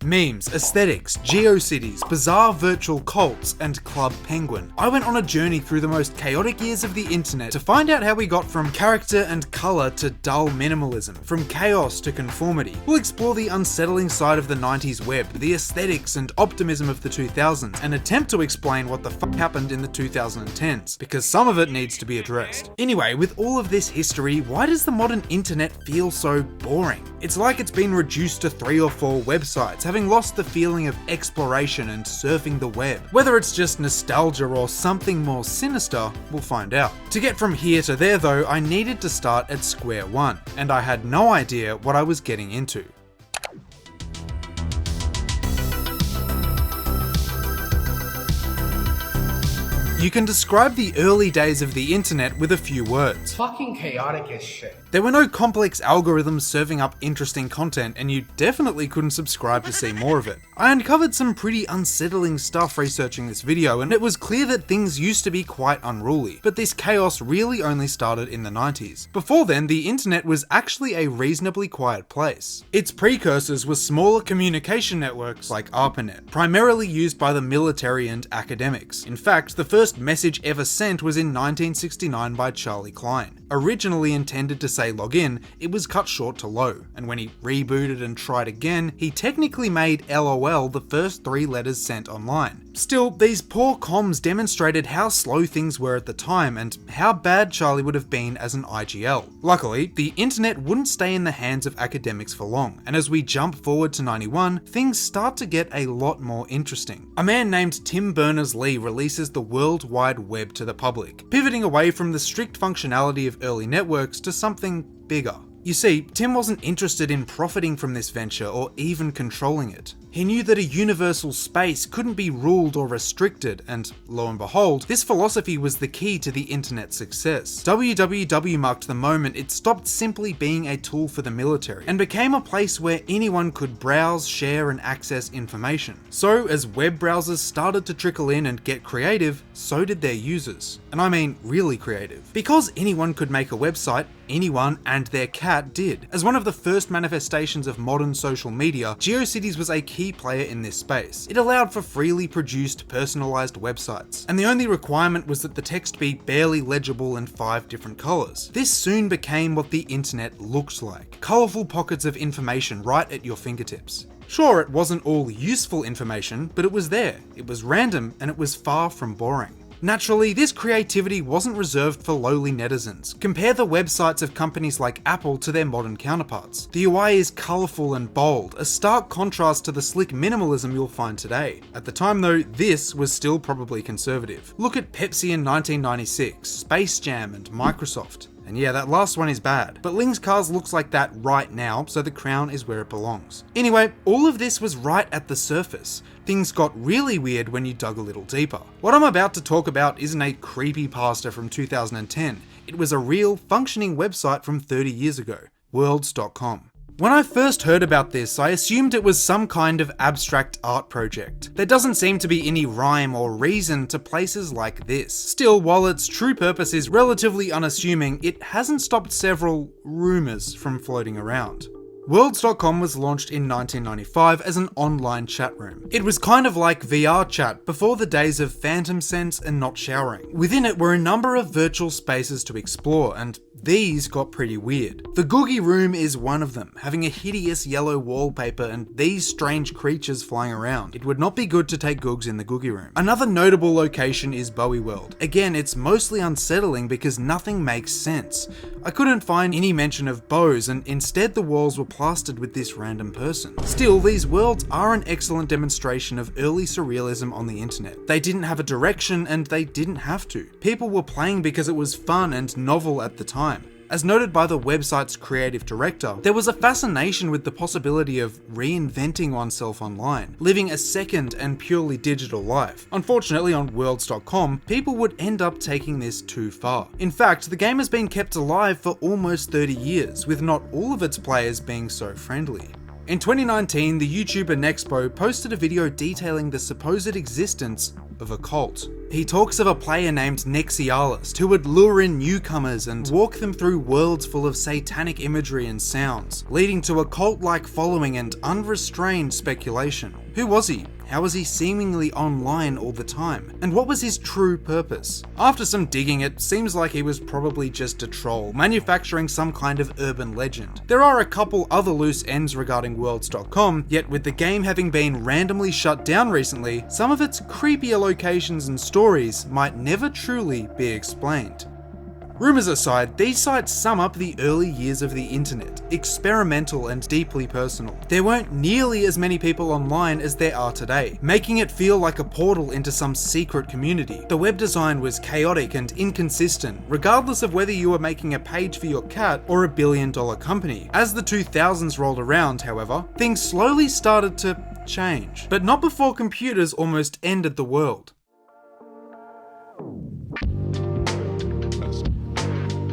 Memes, aesthetics, Geocities, bizarre virtual cults, and Club Penguin. I went on a journey through the most chaotic years of the internet to find out how we got from character and colour to dull minimalism, from chaos to conformity. We'll explore the unsettling side of the 90s web, the aesthetics and optimism of the 2000s, and attempt to explain what the fuck happened in the 2010s, because some of it needs to be addressed. Anyway, with all of this history, why does the modern internet feel so boring? It's like it's been reduced to 3 or 4 websites, having lost the feeling of exploration and surfing the web. Whether it's just nostalgia or something more sinister, we'll find out. To get from here to there though, I needed to start at square one, and I had no idea what I was getting into. You can describe the early days of the internet with a few words. Fucking chaotic as shit. There were no complex algorithms serving up interesting content, and you definitely couldn't subscribe to see more of it. I uncovered some pretty unsettling stuff researching this video, and it was clear that things used to be quite unruly, but this chaos really only started in the 90s. Before then, the internet was actually a reasonably quiet place. Its precursors were smaller communication networks like ARPANET, primarily used by the military and academics. In fact, the first message ever sent was in 1969 by Charlie Klein. Originally intended to say login, it was cut short to low, and when he rebooted and tried again, he technically made LOL the first 3 letters sent online. Still, these poor comms demonstrated how slow things were at the time and how bad Charlie would have been as an IGL. Luckily, the internet wouldn't stay in the hands of academics for long, and as we jump forward to 91, things start to get a lot more interesting. A man named Tim Berners-Lee releases the World Wide Web to the public, pivoting away from the strict functionality of early networks to something bigger. You see, Tim wasn't interested in profiting from this venture or even controlling it. He knew that a universal space couldn't be ruled or restricted, and lo and behold, this philosophy was the key to the internet's success. www marked the moment it stopped simply being a tool for the military and became a place where anyone could browse, share, and access information. So, as web browsers started to trickle in and get creative, so did their users. And I mean really creative. Because anyone could make a website, anyone and their cat did. As one of the first manifestations of modern social media, Geocities was a key player in this space. It allowed for freely produced, personalized websites, and the only requirement was that the text be barely legible in 5 different colors. This soon became what the internet looked like. Colorful pockets of information right at your fingertips. Sure, it wasn't all useful information, but it was there. It was random, and it was far from boring. Naturally, this creativity wasn't reserved for lowly netizens. Compare the websites of companies like Apple to their modern counterparts. The UI is colourful and bold, a stark contrast to the slick minimalism you'll find today. At the time though, this was still probably conservative. Look at Pepsi in 1996, Space Jam, and Microsoft. And yeah, that last one is bad. But Ling's Cars looks like that right now, so the crown is where it belongs. Anyway, all of this was right at the surface. Things got really weird when you dug a little deeper. What I'm about to talk about isn't a creepypasta from 2010. It was a real, functioning website from 30 years ago, worlds.com. When I first heard about this, I assumed it was some kind of abstract art project. There doesn't seem to be any rhyme or reason to places like this. Still, while its true purpose is relatively unassuming, it hasn't stopped several rumours from floating around. Worlds.com was launched in 1995 as an online chat room. It was kind of like VR chat before the days of phantom sense and not showering. Within it were a number of virtual spaces to explore, and these got pretty weird. The Googie Room is one of them, having a hideous yellow wallpaper and these strange creatures flying around. It would not be good to take Googs in the Googie Room. Another notable location is Bowie World. Again, it's mostly unsettling because nothing makes sense. I couldn't find any mention of bows, and instead the walls were plastered with this random person. Still, these worlds are an excellent demonstration of early surrealism on the internet. They didn't have a direction, and they didn't have to. People were playing because it was fun and novel at the time. As noted by the website's creative director, there was a fascination with the possibility of reinventing oneself online, living a second and purely digital life. Unfortunately, on Worlds.com, people would end up taking this too far. In fact, the game has been kept alive for almost 30 years, with not all of its players being so friendly. In 2019, the YouTuber Nexpo posted a video detailing the supposed existence of a cult. He talks of a player named Nexialis who would lure in newcomers and walk them through worlds full of satanic imagery and sounds, leading to a cult-like following and unrestrained speculation. Who was he? How was he seemingly online all the time? And what was his true purpose? After some digging, it seems like he was probably just a troll, manufacturing some kind of urban legend. There are a couple other loose ends regarding Worlds.com, yet with the game having been randomly shut down recently, some of its creepier locations and stories might never truly be explained. Rumours aside, these sites sum up the early years of the internet, experimental and deeply personal. There weren't nearly as many people online as there are today, making it feel like a portal into some secret community. The web design was chaotic and inconsistent, regardless of whether you were making a page for your cat or a billion-dollar company. As the 2000s rolled around, however, things slowly started to change, but not before computers almost ended the world.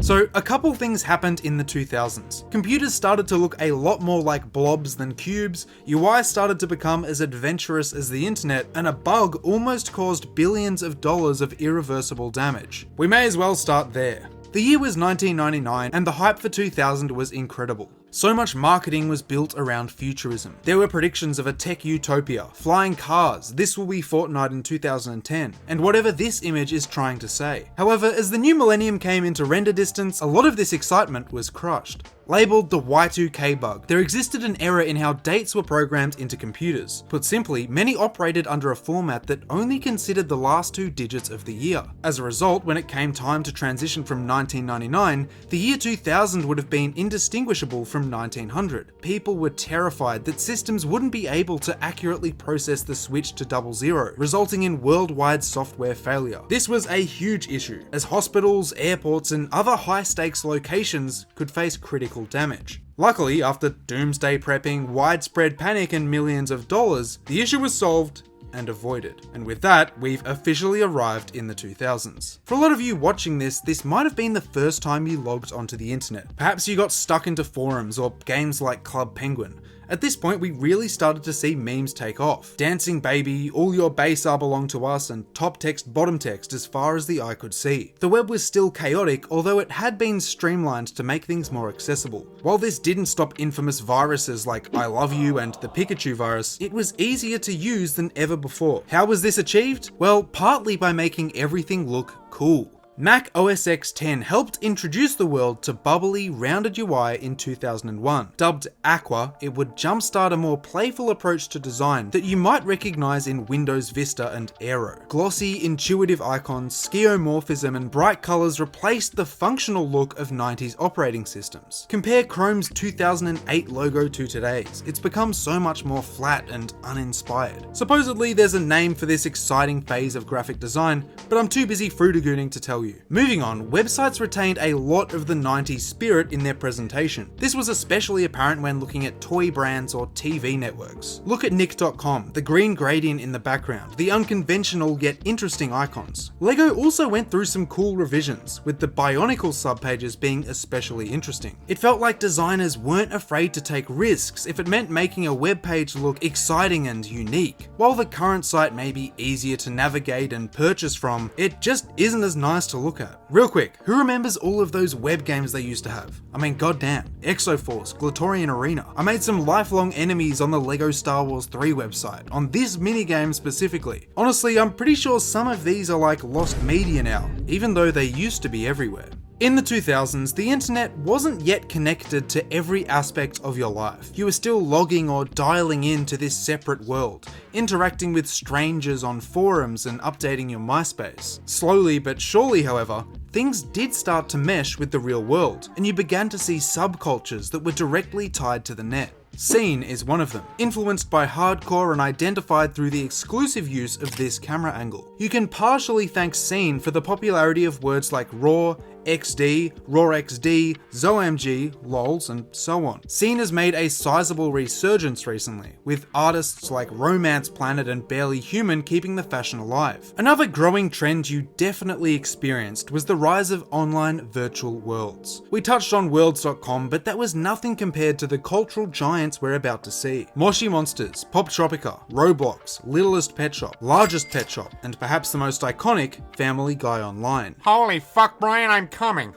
So, a couple things happened in the 2000s. Computers started to look a lot more like blobs than cubes, UI started to become as adventurous as the internet, and a bug almost caused billions of dollars of irreversible damage. We may as well start there. The year was 1999, and the hype for 2000 was incredible. So much marketing was built around futurism. There were predictions of a tech utopia, flying cars, this will be Fortnite in 2010, and whatever this image is trying to say. However, as the new millennium came into render distance, a lot of this excitement was crushed. Labelled the Y2K bug, there existed an error in how dates were programmed into computers. Put simply, many operated under a format that only considered the last 2 digits of the year. As a result, when it came time to transition from 1999, the year 2000 would have been indistinguishable from 1900. People were terrified that systems wouldn't be able to accurately process the switch to 00, resulting in worldwide software failure. This was a huge issue, as hospitals, airports, and other high-stakes locations could face critical damage. Luckily, after doomsday prepping, widespread panic, and millions of dollars, the issue was solved and avoided. And with that, we've officially arrived in the 2000s. For a lot of you watching this might have been the first time you logged onto the internet. Perhaps you got stuck into forums or games like Club Penguin. At this point, we really started to see memes take off. Dancing baby, all your base are belong to us, and top text, bottom text as far as the eye could see. The web was still chaotic, although it had been streamlined to make things more accessible. While this didn't stop infamous viruses like I Love You and the Pikachu virus, it was easier to use than ever before. How was this achieved? Well, partly by making everything look cool. Mac OS X 10 helped introduce the world to bubbly, rounded UI in 2001. Dubbed Aqua, it would jumpstart a more playful approach to design that you might recognize in Windows Vista and Aero. Glossy, intuitive icons, skeuomorphism, and bright colors replaced the functional look of 90s operating systems. Compare Chrome's 2008 logo to today's. It's become so much more flat and uninspired. Supposedly, there's a name for this exciting phase of graphic design, but I'm too busy frutigooning to tell you. Moving on, websites retained a lot of the 90s spirit in their presentation. This was especially apparent when looking at toy brands or TV networks. Look at Nick.com, the green gradient in the background, the unconventional yet interesting icons. Lego also went through some cool revisions, with the Bionicle subpages being especially interesting. It felt like designers weren't afraid to take risks if it meant making a web page look exciting and unique. While the current site may be easier to navigate and purchase from, it just isn't as nice to look at. Real quick, who remembers all of those web games they used to have? I mean, goddamn. Exoforce, Glatorian Arena. I made some lifelong enemies on the Lego Star Wars 3 website, on this minigame specifically. Honestly, I'm pretty sure some of these are like lost media now, even though they used to be everywhere. In the 2000s, the internet wasn't yet connected to every aspect of your life. You were still logging or dialing into this separate world, interacting with strangers on forums and updating your MySpace. Slowly but surely, however, things did start to mesh with the real world, and you began to see subcultures that were directly tied to the net. Scene is one of them, influenced by hardcore and identified through the exclusive use of this camera angle. You can partially thank Scene for the popularity of words like raw, XD, RawXD, ZoMG, LOLs, and so on. Scene has made a sizable resurgence recently, with artists like Romance Planet and Barely Human keeping the fashion alive. Another growing trend you definitely experienced was the rise of online virtual worlds. We touched on worlds.com, but that was nothing compared to the cultural giants we're about to see. Moshi Monsters, Poptropica, Roblox, Littlest Pet Shop, Largest Pet Shop, and perhaps the most iconic, Family Guy Online. Holy fuck, Brian, I'm coming.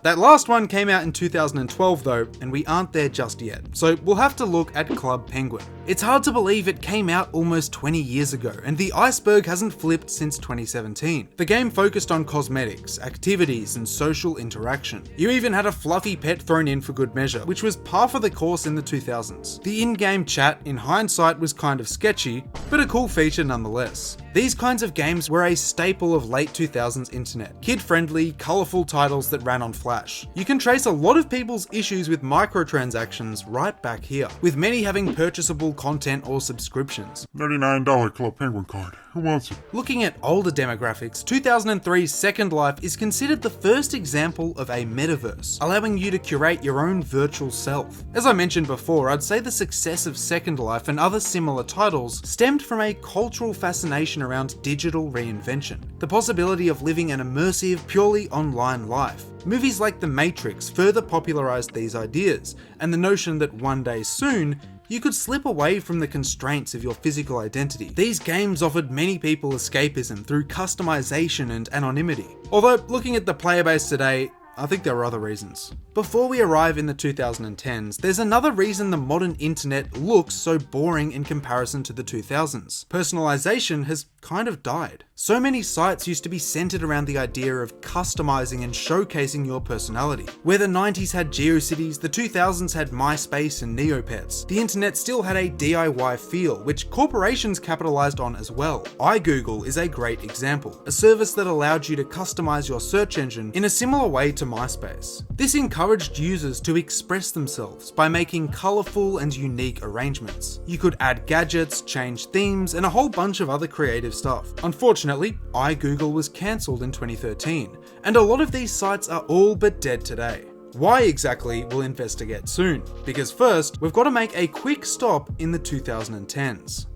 That last one came out in 2012 though, and we aren't there just yet, so we'll have to look at Club Penguin. It's hard to believe it came out almost 20 years ago, and the iceberg hasn't flipped since 2017. The game focused on cosmetics, activities, and social interaction. You even had a fluffy pet thrown in for good measure, which was par for the course in the 2000s. The in-game chat, in hindsight, was kind of sketchy, but a cool feature nonetheless. These kinds of games were a staple of late 2000s internet. Kid-friendly, colourful titles that ran on Flash. You can trace a lot of people's issues with microtransactions right back here, with many having purchasable content or subscriptions. $99 Club Penguin card. Who wants it? Looking at older demographics, 2003's Second Life is considered the first example of a metaverse, allowing you to curate your own virtual self. As I mentioned before, I'd say the success of Second Life and other similar titles stemmed from a cultural fascination around digital reinvention, the possibility of living an immersive, purely online life. Movies like The Matrix further popularized these ideas, and the notion that one day soon, you could slip away from the constraints of your physical identity. These games offered many people escapism through customization and anonymity. Although, looking at the player base today, I think there are other reasons. Before we arrive in the 2010s, there's another reason the modern internet looks so boring in comparison to the 2000s. Personalization has kind of died. So many sites used to be centered around the idea of customizing and showcasing your personality. Where the 90s had Geocities, the 2000s had MySpace and Neopets. The internet still had a DIY feel, which corporations capitalized on as well. iGoogle is a great example, a service that allowed you to customize your search engine in a similar way to MySpace. This encouraged users to express themselves by making colorful and unique arrangements. You could add gadgets, change themes, and a whole bunch of other creative stuff. Unfortunately, iGoogle was cancelled in 2013, and a lot of these sites are all but dead today. Why exactly, we'll investigate soon, because first, we've got to make a quick stop in the 2010s.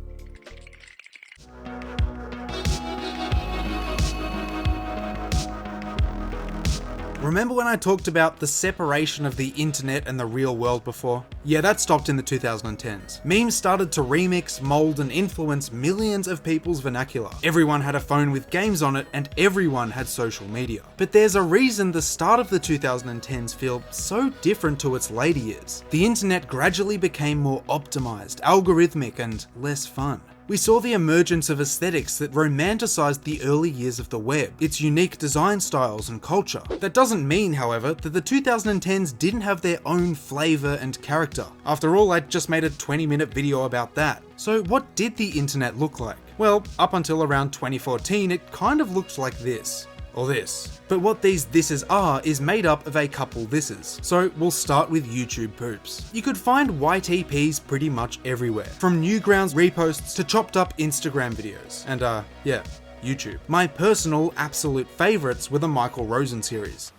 Remember when I talked about the separation of the internet and the real world before? Yeah, that stopped in the 2010s. Memes started to remix, mold, and influence millions of people's vernacular. Everyone had a phone with games on it, and everyone had social media. But there's a reason the start of the 2010s feel so different to its later years. The internet gradually became more optimized, algorithmic, and less fun. We saw the emergence of aesthetics that romanticized the early years of the web, its unique design styles and culture. That doesn't mean, however, that the 2010s didn't have their own flavor and character. After all, I just made a 20-minute video about that. So what did the internet look like? Well, up until around 2014, it kind of looked like this. Or this. But what these thises are is made up of a couple thises. So we'll start with YouTube poops. You could find YTPs pretty much everywhere, from Newgrounds reposts to chopped up Instagram videos. And yeah, YouTube. My personal absolute favorites were the Michael Rosen series.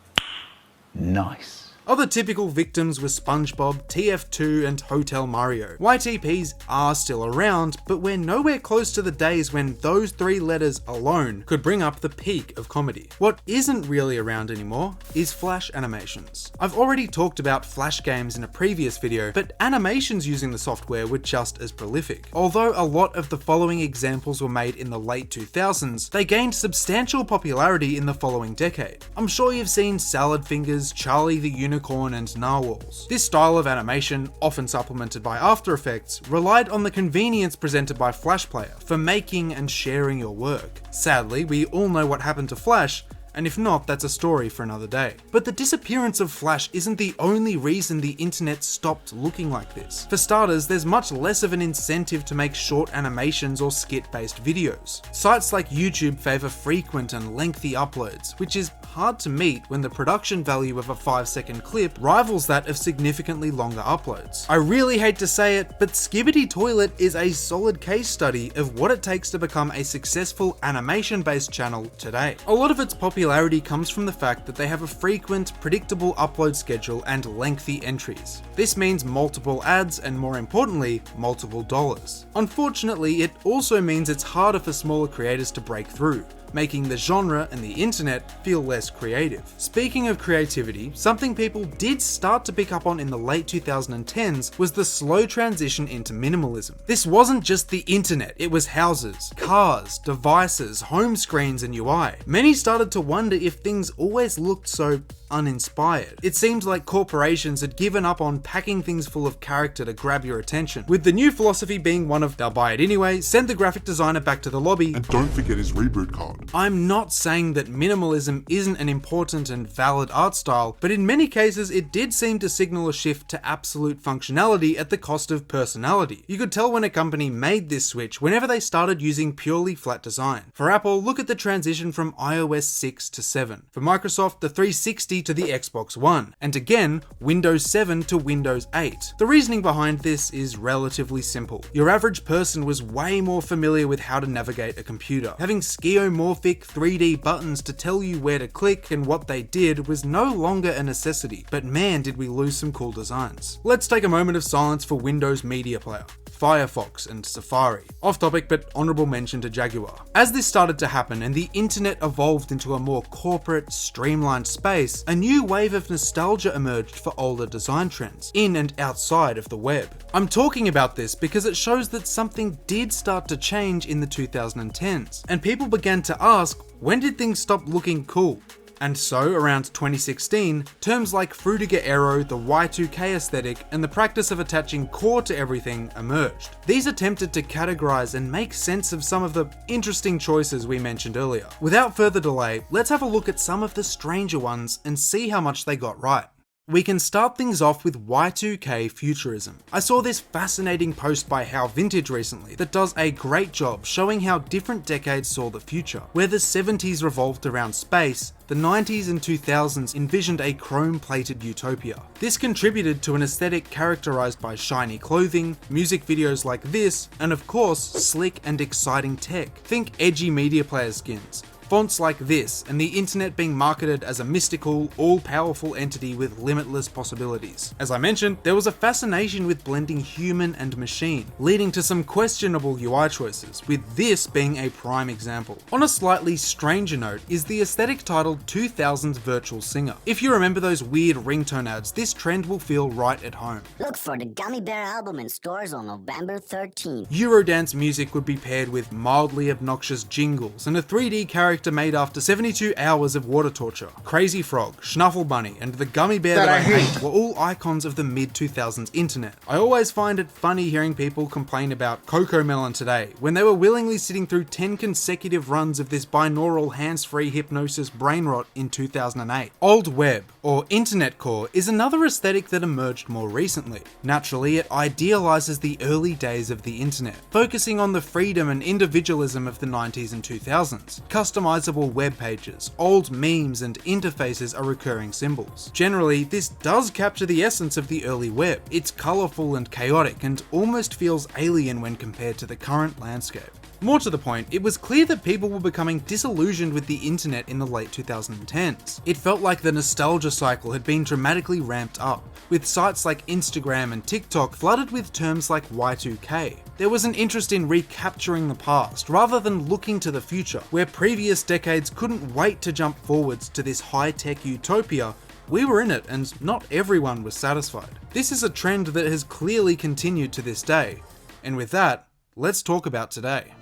Nice. Other typical victims were SpongeBob, TF2, and Hotel Mario. YTPs are still around, but we're nowhere close to the days when those three letters alone could bring up the peak of comedy. What isn't really around anymore is Flash animations. I've already talked about Flash games in a previous video, but animations using the software were just as prolific. Although a lot of the following examples were made in the late 2000s, they gained substantial popularity in the following decade. I'm sure you've seen Salad Fingers, Charlie the Unicorn, and Narwhals. This style of animation, often supplemented by After Effects, relied on the convenience presented by Flash Player for making and sharing your work. Sadly, we all know what happened to Flash, and if not, that's a story for another day. But the disappearance of Flash isn't the only reason the internet stopped looking like this. For starters, there's much less of an incentive to make short animations or skit-based videos. Sites like YouTube favor frequent and lengthy uploads, which is hard to meet when the production value of a 5-second clip rivals that of significantly longer uploads. I really hate to say it, but Skibbity Toilet is a solid case study of what it takes to become a successful animation-based channel today. A lot of its popularity popularity comes from the fact that they have a frequent, predictable upload schedule and lengthy entries. This means multiple ads and, more importantly, multiple dollars. Unfortunately, it also means it's harder for smaller creators to break through, making the genre and the internet feel less creative. Speaking of creativity, something people did start to pick up on in the late 2010s was the slow transition into minimalism. This wasn't just the internet, it was houses, cars, devices, home screens, and UI. Many started to wonder if things always looked so uninspired. It seemed like corporations had given up on packing things full of character to grab your attention, with the new philosophy being one of, they'll buy it anyway, send the graphic designer back to the lobby, And don't forget his reboot card. I'm not saying that minimalism isn't an important and valid art style, but in many cases it did seem to signal a shift to absolute functionality at the cost of personality. You could tell when a company made this switch whenever they started using purely flat design. For Apple, look at the transition from iOS 6 to 7. For Microsoft, the 360 to the Xbox One. And again, Windows 7 to Windows 8. The reasoning behind this is relatively simple. Your average person was way more familiar with how to navigate a computer. Having skeuomorphic 3D buttons to tell you where to click and what they did was no longer a necessity, but man did we lose some cool designs. Let's take a moment of silence for Windows Media Player, Firefox, and Safari. Off topic, but honorable mention to Jaguar. As this started to happen and the internet evolved into a more corporate, streamlined space, a new wave of nostalgia emerged for older design trends, in and outside of the web. I'm talking about this because it shows that something did start to change in the 2010s, and people began to ask, when did things stop looking cool? And so, around 2016, terms like Frutiger Aero, the Y2K aesthetic, and the practice of attaching core to everything emerged. These attempted to categorize and make sense of some of the interesting choices we mentioned earlier. Without further delay, let's have a look at some of the stranger ones and see how much they got right. We can start things off with Y2K futurism. I saw this fascinating post by How Vintage recently that does a great job showing how different decades saw the future. Where the 70s revolved around space, the 90s and 2000s envisioned a chrome-plated utopia. This contributed to an aesthetic characterized by shiny clothing, music videos like this, and of course, slick and exciting tech. Think edgy media player skins, fonts like this, and the internet being marketed as a mystical, all-powerful entity with limitless possibilities. As I mentioned, there was a fascination with blending human and machine, leading to some questionable UI choices, with this being a prime example. On a slightly stranger note is the aesthetic titled 2000s Virtual Singer. If you remember those weird ringtone ads, this trend will feel right at home. Look for the Gummy Bear album in stores on November 13th. Eurodance music would be paired with mildly obnoxious jingles and a 3D character made after 72 hours of water torture. Crazy Frog, Schnuffle Bunny, and the Gummy Bear that I hate were all icons of the mid-2000s internet. I always find it funny hearing people complain about Cocomelon today, when they were willingly sitting through 10 consecutive runs of this binaural hands-free hypnosis brain rot in 2008. Old Web, or Internet Core, is another aesthetic that emerged more recently. Naturally, it idealizes the early days of the internet, focusing on the freedom and individualism of the 90s and 2000s. Customizable web pages, old memes, and interfaces are recurring symbols. Generally, this does capture the essence of the early web. It's colourful and chaotic, and almost feels alien when compared to the current landscape. More to the point, it was clear that people were becoming disillusioned with the internet in the late 2010s. It felt like the nostalgia cycle had been dramatically ramped up, with sites like Instagram and TikTok flooded with terms like Y2K. There was an interest in recapturing the past, rather than looking to the future, where previous decades couldn't wait to jump forwards to this high-tech utopia. We were in it, and not everyone was satisfied. This is a trend that has clearly continued to this day. And with that, let's talk about today.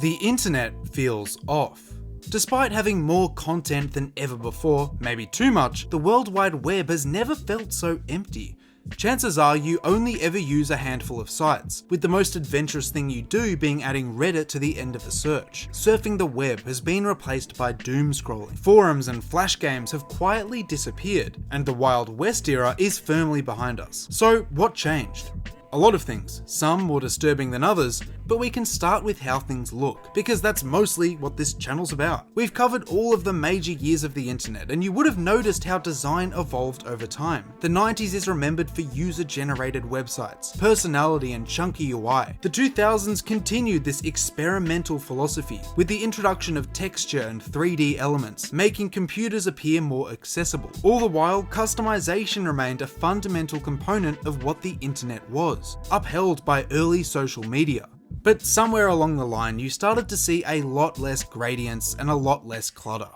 The internet feels off. Despite having more content than ever before, maybe too much, the World Wide Web has never felt so empty. Chances are you only ever use a handful of sites, with the most adventurous thing you do being adding Reddit to the end of the search. Surfing the web has been replaced by doom scrolling. Forums and flash games have quietly disappeared, and the Wild West era is firmly behind us. So what changed? A lot of things, some more disturbing than others, but we can start with how things look, because that's mostly what this channel's about. We've covered all of the major years of the internet, and you would have noticed how design evolved over time. The 90s is remembered for user-generated websites, personality and chunky UI. The 2000s continued this experimental philosophy with the introduction of texture and 3D elements, making computers appear more accessible. All the while, customization remained a fundamental component of what the internet was, upheld by early social media. But somewhere along the line, you started to see a lot less gradients and a lot less clutter.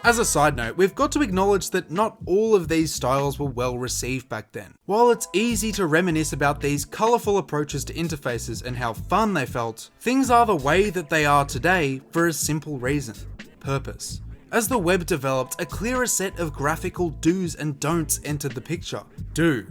As a side note, we've got to acknowledge that not all of these styles were well received back then. While it's easy to reminisce about these colourful approaches to interfaces and how fun they felt, things are the way that they are today for a simple reason: purpose. As the web developed, a clearer set of graphical do's and don'ts entered the picture. Do.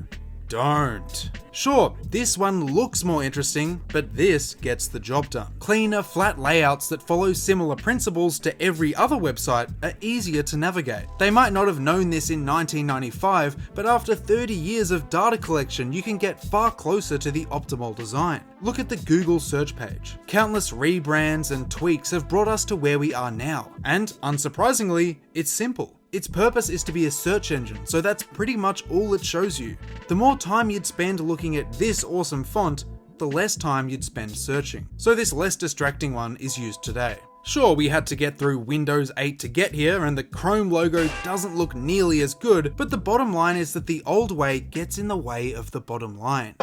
Don't. Sure, this one looks more interesting, but this gets the job done. Cleaner, flat layouts that follow similar principles to every other website are easier to navigate. They might not have known this in 1995, but after 30 years of data collection, you can get far closer to the optimal design. Look at the Google search page. Countless rebrands and tweaks have brought us to where we are now. And, unsurprisingly, it's simple. Its purpose is to be a search engine, so that's pretty much all it shows you. The more time you'd spend looking at this awesome font, the less time you'd spend searching. So this less distracting one is used today. Sure, we had to get through Windows 8 to get here, and the Chrome logo doesn't look nearly as good, but the bottom line is that the old way gets in the way of the bottom line.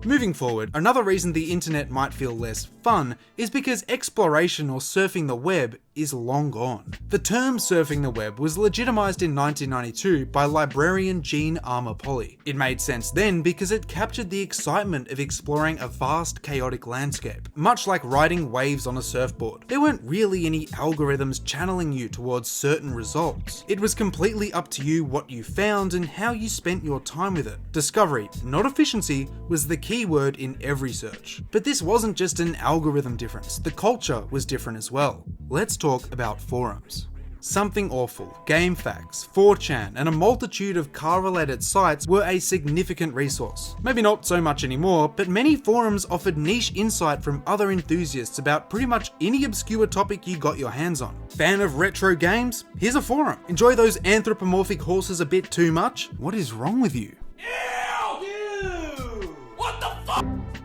Moving forward, another reason the internet might feel less fun is because exploration or surfing the web is long gone. The term surfing the web was legitimized in 1992 by librarian Jean Armour-Polly. It made sense then because it captured the excitement of exploring a vast, chaotic landscape. Much like riding waves on a surfboard, there weren't really any algorithms channeling you towards certain results. It was completely up to you what you found and how you spent your time with it. Discovery, not efficiency, was the key word in every search. But this wasn't just an algorithm difference, the culture was different as well. Let's talk about forums. Something Awful, GameFAQs, 4chan, and a multitude of car-related sites were a significant resource. Maybe not so much anymore, but many forums offered niche insight from other enthusiasts about pretty much any obscure topic you got your hands on. Fan of retro games? Here's a forum. Enjoy those anthropomorphic horses a bit too much? What is wrong with you?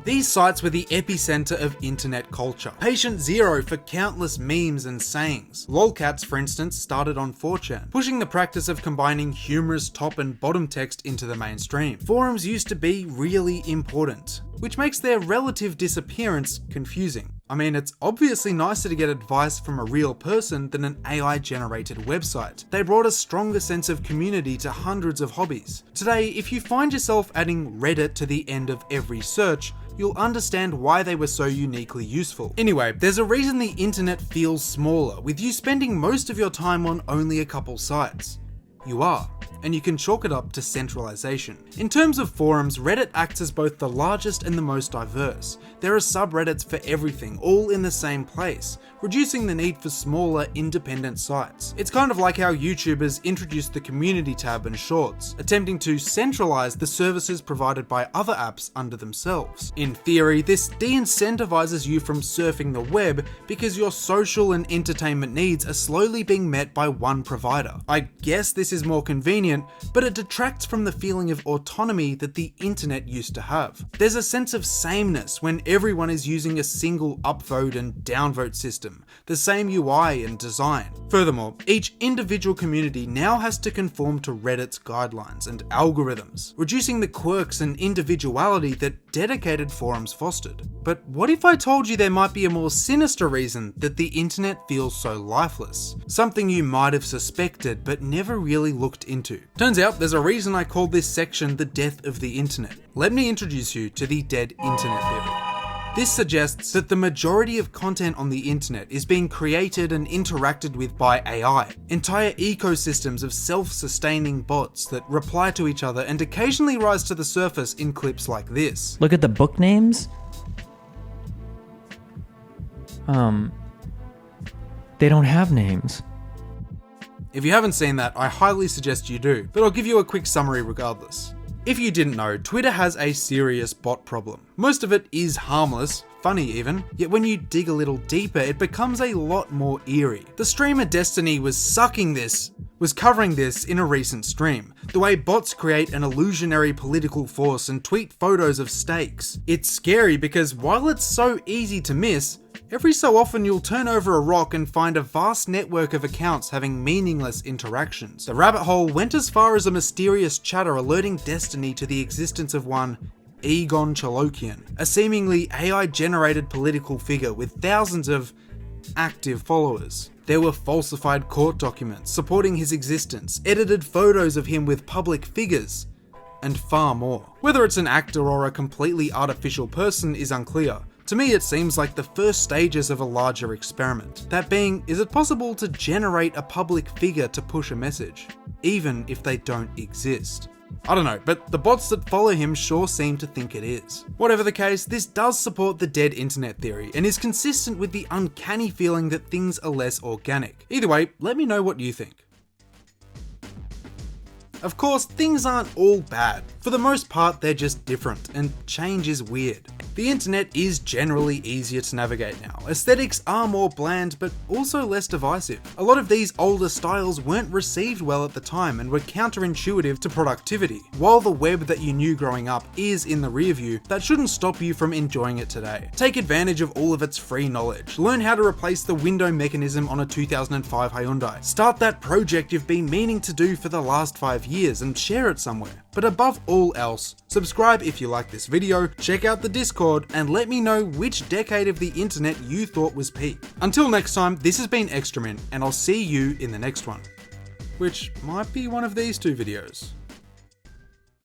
These sites were the epicenter of internet culture. Patient zero for countless memes and sayings. Lolcats, for instance, started on 4chan, pushing the practice of combining humorous top and bottom text into the mainstream. Forums used to be really important, which makes their relative disappearance confusing. I mean, it's obviously nicer to get advice from a real person than an AI-generated website. They brought a stronger sense of community to hundreds of hobbies. Today, if you find yourself adding Reddit to the end of every search, you'll understand why they were so uniquely useful. Anyway, there's a reason the internet feels smaller, with you spending most of your time on only a couple sites. You are. And you can chalk it up to centralization. In terms of forums, Reddit acts as both the largest and the most diverse. There are subreddits for everything, all in the same place, reducing the need for smaller, independent sites. It's kind of like how YouTubers introduced the community tab and shorts, attempting to centralize the services provided by other apps under themselves. In theory, this de-incentivizes you from surfing the web because your social and entertainment needs are slowly being met by one provider. I guess this is more convenient, but it detracts from the feeling of autonomy that the internet used to have. There's a sense of sameness when everyone is using a single upvote and downvote system, the same UI and design. Furthermore, each individual community now has to conform to Reddit's guidelines and algorithms, reducing the quirks and individuality that dedicated forums fostered. But what if I told you there might be a more sinister reason that the internet feels so lifeless? Something you might have suspected but never really looked into. Turns out there's a reason I called this section the death of the internet. Let me introduce you to the dead internet theory. This suggests that the majority of content on the internet is being created and interacted with by AI. Entire ecosystems of self-sustaining bots that reply to each other and occasionally rise to the surface in clips like this. Look at the book names. They don't have names. If you haven't seen that, I highly suggest you do, but I'll give you a quick summary regardless. If you didn't know, Twitter has a serious bot problem. Most of it is harmless, funny even, yet when you dig a little deeper, it becomes a lot more eerie. The streamer Destiny was covering this in a recent stream, the way bots create an illusionary political force and tweet photos of stakes. It's scary because while it's so easy to miss, every so often you'll turn over a rock and find a vast network of accounts having meaningless interactions. The rabbit hole went as far as a mysterious chatter alerting Destiny to the existence of one Egon Chalokian, a seemingly AI-generated political figure with thousands of active followers. There were falsified court documents supporting his existence, edited photos of him with public figures, and far more. Whether it's an actor or a completely artificial person is unclear. To me, it seems like the first stages of a larger experiment. That being, is it possible to generate a public figure to push a message, even if they don't exist? I don't know, but the bots that follow him sure seem to think it is. Whatever the case, this does support the dead internet theory and is consistent with the uncanny feeling that things are less organic. Either way, let me know what you think. Of course, things aren't all bad. For the most part, they're just different, and change is weird. The internet is generally easier to navigate now. Aesthetics are more bland, but also less divisive. A lot of these older styles weren't received well at the time and were counterintuitive to productivity. While the web that you knew growing up is in the rear view, that shouldn't stop you from enjoying it today. Take advantage of all of its free knowledge. Learn how to replace the window mechanism on a 2005 Hyundai. Start that project you've been meaning to do for the last 5 years and share it somewhere. But above all else, subscribe if you like this video, check out the Discord, and let me know which decade of the internet you thought was peak. Until next time, this has been Extramint, and I'll see you in the next one. Which might be one of these two videos.